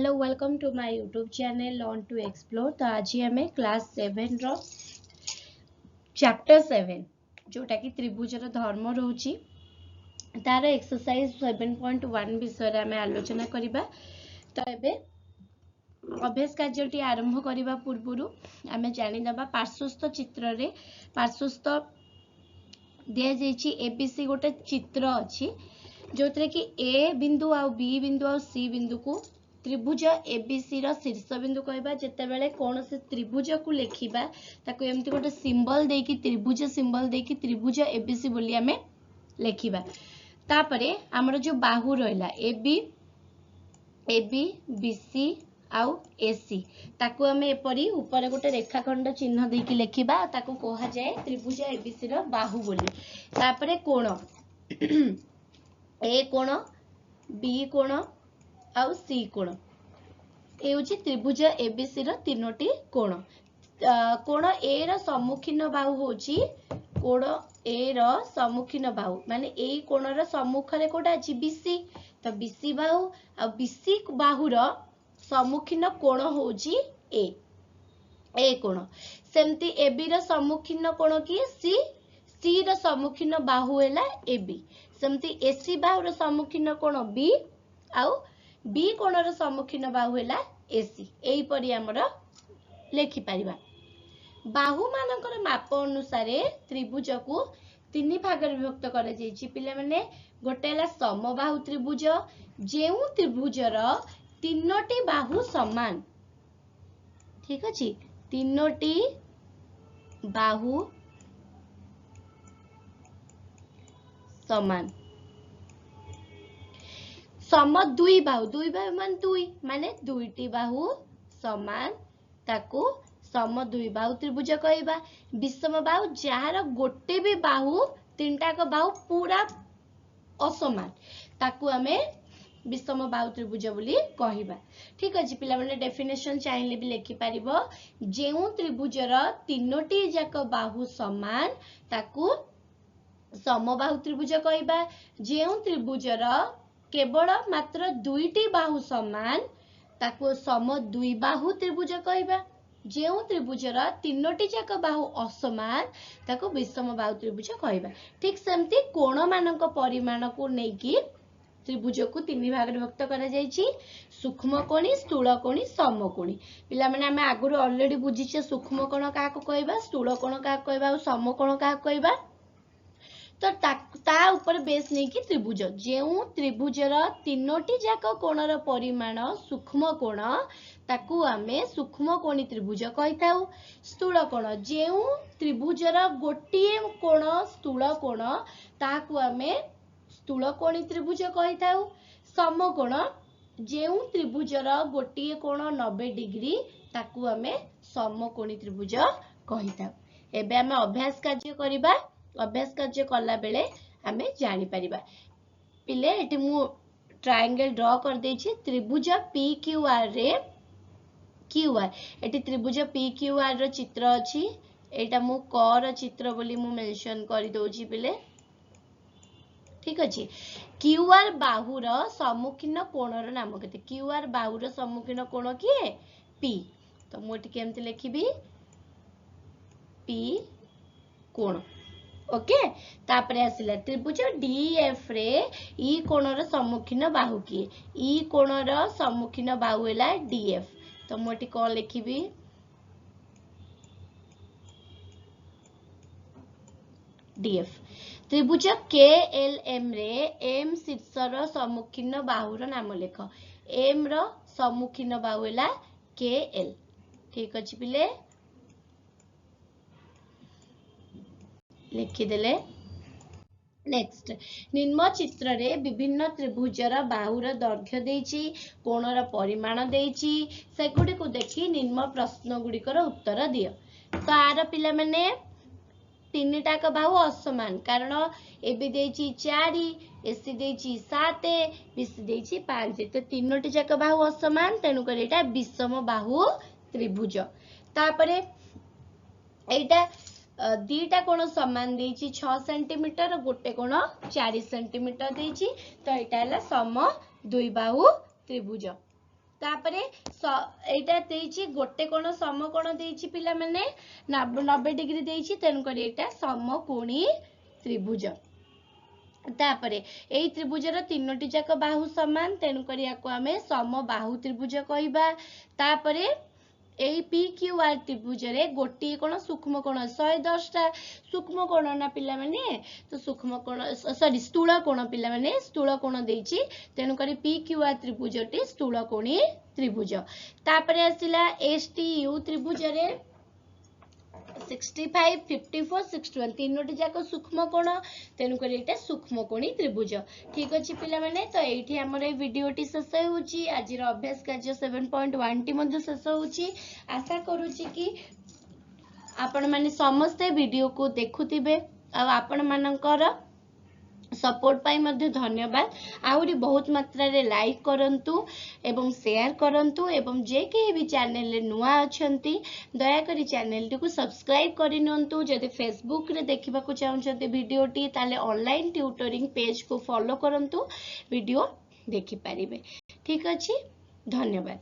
Hello welcome to my YouTube channel learn to explore. तो आज हमें क्लास 7 रो chapter 7 जोटा कि त्रिभुजर धर्म रोची तार एक्सरसाइज 7.1 विषय में आलोचना करिबा। तो एबे अभ्यास कार्यटी आरंभ करबा पूर्वरु आमे जानि दबा पार्श्वस्थ चित्र रे पार्श्वस्थ दिया जायछि एबीसी गोटे चित्र अछि जोतरे कि ए बिंदु आ बी बिंदु आ सी बिंदु को त्रिभुज एबीसी रो शीर्ष बिंदु कहबा। जेते बेले कोन से त्रिभुज को लेखिबा ताको एमती गोटे सिंबल देकी त्रिभुज सिंबल देकी त्रिभुज एबीसी बोली हमें लेखिबा। तापरे हमर जो बाहु रहला एबी बीसी आउ एसी ताको हमें एपरी ऊपर गोटे रेखाखंड चिन्ह देकी लेखिबा ताको कहा जाए त्रिभुज एबीसी रो बाहु बोली। तापरे कोण ए कोण बी कोण आउ सी कोण ए होची त्रिभुज एबीसी रो तीनोटी कोण। कोण ए रो सम्मुखीन बाहु होची कोण ए रो सम्मुखीन बाहु माने एई कोण रो सम्मुख रे कोटा अछि बीसी। तो बीसी बाहु आ बीसी बाहु रो सम्मुखीन कोण होची ए कोण। सेमती एबी रो सम्मुखीन कोण की सी रो सम्मुखीन बाहु हैला एबी। सेमती एसी बाहु रो सम्मुखीन कोण बी आउ बी कोण रो सम्मुखीन बाहु हैला एसी। एई परी हमर लेखि परिबा। बाहु मानकर माप अनुसार त्रिभुज को तीन भाग रे विभक्त करा जायछि। पिले माने गोटे हैला समबाहु त्रिभुज जेउ त्रिभुजर तीनोटी बाहु समान। ठीक अछि तीनोटी बाहु समान। सम दुई बाहु मान दुई माने दुईटी बाहु समान ताकू सम दुई बाहु त्रिभुज कहबा। विषम बाहु जार गोटे भी बाहु तीनटा को बाहु पूरा असमान ताकू हमें विषम बाहु त्रिभुज बोली कहबा। ठीक अछि पिला माने डेफिनेशन चाहिले भी लेखि परिबो। जेउ त्रिभुजर तीनोटी जाक बाहु समान ताकू समबाहु त्रिभुज कहबा। जेउ त्रिभुजर केवल मात्र दुईटी बाहु समान ताकू सम दुई बाहु त्रिभुज कहबा। जेउ त्रिभुजर तीनोटी जाक बाहु असमान ताकू विषम बाहु त्रिभुज कहबा। ठीक सेमती कोण मानक परिमाण को नेकी त्रिभुज को तीन भाग रे विभक्त करा जायछि। सूक्ष्म कोणी स्थूल कोणी समकोणी। पिला माने हमें आगुर ऑलरेडी बुझिछे सूक्ष्म कोण का को कहबा स्थूल कोण का कहबा और समकोण का कहबा। तो ता ऊपर बेस नहीं कि त्रिभुज जेउ त्रिभुजर तीनोटी जाक कोणर परिमाण सूक्ष्म कोण ताकू आमे सूक्ष्म कोणी त्रिभुज कहिताउ। स्थूल कोण जेउ त्रिभुजर गोटिए कोण स्थूल कोण ताकू आमे स्थूल कोणी त्रिभुज कहिताउ। समकोण जेउ त्रिभुजर गोटिए कोण 90 डिग्री ताकू आमे समकोणी त्रिभुज कहिताउ। एबे आमे अभ्यास कार्य करिबा। अभ्यास कार्य कला बेले हमें जानी परिबा। पिले एटी मु ट्रायंगल ड्रॉ कर देछि त्रिभुज PQR रे QR एटी त्रिभुज PQR रो चित्र अछि। एटा मु कर चित्र बोली मु मेंशन करि दोछि पिले। ठीक अछि QR बाहु रो सम्मुखीन कोणर नाम केते QR बाहु रो सम्मुखीन कोण किए P। तो मु एटी केमते लिखिबी P कोण। ओके तापरे आसिला त्रिभुज DF रे ई कोणर सम्मुखीन बाहु किए ई कोणर सम्मुखीन बाहु हैला DF। तो मोटी कोन लिखिबी DF। त्रिभुज KLM रे M शीर्षर सम्मुखीन बाहुर नाम लेख। M रो सम्मुखीन बाहु हैला KL। ठीक अछि पिले लिखि देले। नेक्स्ट निम्न चित्र रे विभिन्न त्रिभुजर बाहुर दैर्घ्य देछि कोणर परिमाण देछि सेगुडी को देखि निम्न प्रश्न गुडिकर उत्तर दियो। तो आर पिला माने तीनटा का बाहु असमान कारण एबी देछि 4 एसी देछि 7 बीसी देछि 5 तो तीनोटी जाक बाहु असमान तेनु कर एटा विषम बाहु त्रिभुज। तापरे एटा दीटा कोण समान देछि 6 सेंटीमीटर गोटे कोण 4 सेंटीमीटर देछि। तो एटा हला सम दुई बाहु त्रिभुज। तापरे एटा देइछि गोटे कोण समकोण देइछि पिला माने 90 डिग्री देइछि तेनु करी एटा समकोणी त्रिभुज तापरे एई त्रिभुजर तीनोटी जाक बाहु समान तेनु करी याको आमे समबाहु त्रिभुज कहबा तापरे एई पी क्यू आर त्रिभुजरे गोटी कोण सूक्ष्म कोण 110 टा सूक्ष्म कोण ना पिला माने तो सूक्ष्म कोण सॉरी स्थूल कोण पिला माने स्थूल कोण देइछि तेनु करी पी क्यू आर त्रिभुजटी स्थूल कोणी त्रिभुज तापरे आसिला एस टी यू त्रिभुजरे 65 54 61 तीनोटी जाक सूक्ष्म कोण तेनु करी एटा सूक्ष्म कोणी त्रिभुज ठीक अछि पिला माने तो एठी हमर ए वीडियोटी शेष होउची आजिर अभ्यास कार्य 7.1 टी मध्ये शेष होउची आशा करूची कि आपण माने समस्त वीडियो को देखुतिबे आ आपण मानकर सपोर्ट पाई मध्ये धन्यवाद आउरी बहुत मात्रा रे लाइक करंतु एवं शेयर करंतु एवं जे के भी चैनल रे नुआ अछंती दया करी चैनल टी को सब्सक्राइब करि नंतु जदि फेसबुक रे देखिबा को चाहउछंती वीडियो टी ताले ऑनलाइन ट्यूटरिंग पेज को फॉलो करंतु वीडियो देखि परिबे ठीक अछि धन्यवाद।